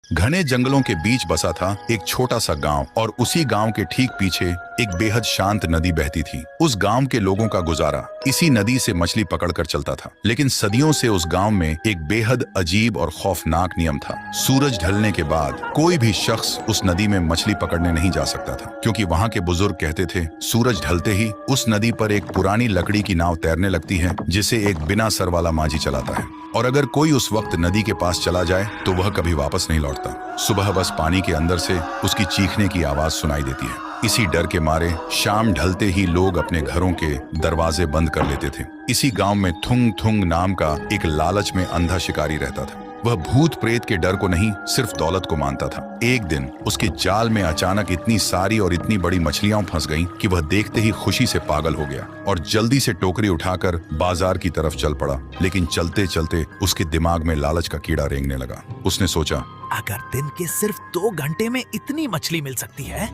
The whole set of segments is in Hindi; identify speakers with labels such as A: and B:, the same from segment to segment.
A: घने जंगलों के बीच बसा था एक छोटा सा गांव और उसी गांव के ठीक पीछे एक बेहद शांत नदी बहती थी। उस गांव के लोगों का गुजारा इसी नदी से मछली पकड़कर चलता था। लेकिन सदियों से उस गांव में एक बेहद अजीब और खौफनाक नियम था। सूरज ढलने के बाद कोई भी शख्स उस नदी में मछली पकड़ने नहीं जा सकता था, क्योंकि वहां के बुजुर्ग कहते थे सूरज ढलते ही उस नदी पर एक पुरानी लकड़ी की नाव तैरने लगती है, जिसे एक बिना सर वाला माझी चलाता है, और अगर कोई उस वक्त नदी के पास चला जाए तो वह कभी वापस नहीं लौटता। सुबह बस पानी के अंदर से उसकी चीखने की आवाज सुनाई देती है। इसी डर के मारे शाम ढलते ही लोग अपने घरों के दरवाजे बंद कर लेते थे। इसी गांव में थुंग थुंग नाम का एक लालच में अंधा शिकारी रहता था। वह भूत प्रेत के डर को नहीं, सिर्फ दौलत को मानता था। एक दिन उसके जाल में अचानक इतनी सारी और इतनी बड़ी मछलियां फंस गईं कि वह देखते ही खुशी से पागल हो गया और जल्दी से टोकरी उठाकर बाजार की तरफ चल पड़ा। लेकिन चलते चलते उसके दिमाग में लालच का कीड़ा रेंगने लगा। उसने सोचा,
B: अगर दिन के सिर्फ 2 घंटे में इतनी मछली मिल सकती है,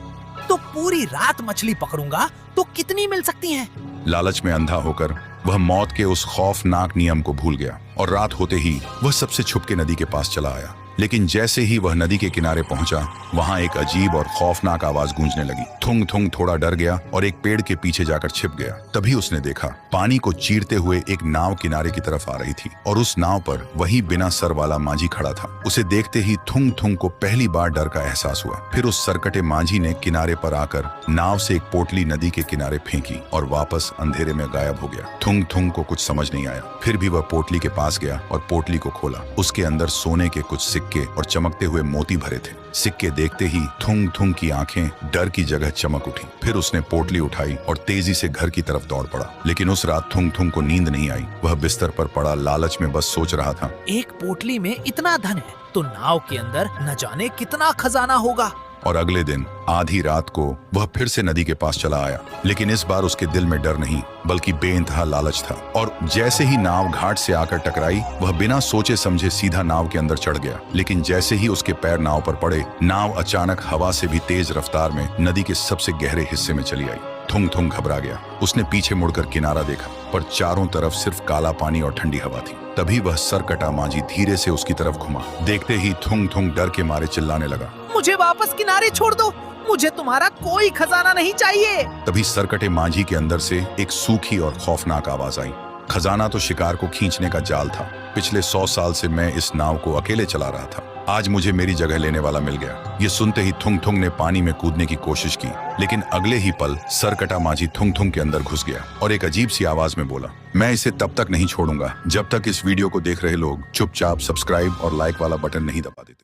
B: तो पूरी रात मछली पकड़ूंगा तो कितनी मिल सकती हैं?
A: लालच में अंधा होकर वह मौत के उस खौफनाक नियम को भूल गया और रात होते ही वह सबसे छुप के नदी के पास चला आया। लेकिन जैसे ही वह नदी के किनारे पहुंचा, वहां एक अजीब और खौफनाक आवाज गूंजने लगी। थुंग थुंग थोड़ा डर गया और एक पेड़ के पीछे जाकर छिप गया। तभी उसने देखा पानी को चीरते हुए एक नाव किनारे की तरफ आ रही थी और उस नाव पर वही बिना सर वाला माझी खड़ा था। उसे देखते ही थुंग थुंग को पहली बार डर का एहसास हुआ। फिर उस सरकटे माझी ने किनारे पर आकर नाव से एक पोटली नदी के किनारे फेंकी और वापस अंधेरे में गायब हो गया। थुंग थुंग को कुछ समझ नहीं आया। फिर भी वह पोटली के पास गया और पोटली को खोला। उसके अंदर सोने के कुछ सिक्के और चमकते हुए मोती भरे थे। सिक्के देखते ही थुंग थुंग की आंखें डर की जगह चमक उठी। फिर उसने पोटली उठाई और तेजी से घर की तरफ दौड़ पड़ा। लेकिन उस रात थुंग थुंग को नींद नहीं आई। वह बिस्तर पर पड़ा लालच में बस सोच रहा था,
B: एक पोटली में इतना धन है तो नाव के अंदर न जाने कितना खजाना होगा।
A: और अगले दिन आधी रात को वह फिर से नदी के पास चला आया। लेकिन इस बार उसके दिल में डर नहीं, बल्कि बेइंतहा लालच था। और जैसे ही नाव घाट से आकर टकराई, वह बिना सोचे समझे सीधा नाव के अंदर चढ़ गया। लेकिन जैसे ही उसके पैर नाव पर पड़े, नाव अचानक हवा से भी तेज रफ्तार में नदी के सबसे गहरे हिस्से में चली आई। थुंग थुंग घबरा गया। उसने पीछे मुड़कर किनारा देखा, पर चारों तरफ सिर्फ काला पानी और ठंडी हवा थी। तभी वह सरकटा माझी धीरे से उसकी तरफ घुमा। देखते ही थुंग थुंग डर के मारे चिल्लाने लगा,
B: मुझे वापस किनारे छोड़ दो, मुझे तुम्हारा कोई खजाना नहीं चाहिए।
A: तभी सरकटे माझी के अंदर से एक सूखी और खौफनाक आवाज आई, खजाना तो शिकार को खींचने का जाल था। पिछले 100 साल से मैं इस नाव को अकेले चला रहा था। आज मुझे मेरी जगह लेने वाला मिल गया। ये सुनते ही थुंग थुंग ने पानी में कूदने की कोशिश की, लेकिन अगले ही पल सरकटा माझी थुंग थुंग के अंदर घुस गया और एक अजीब सी आवाज में बोला, मैं इसे तब तक नहीं छोड़ूंगा जब तक इस वीडियो को देख रहे लोग चुपचाप सब्सक्राइब और लाइक वाला बटन नहीं दबा देते।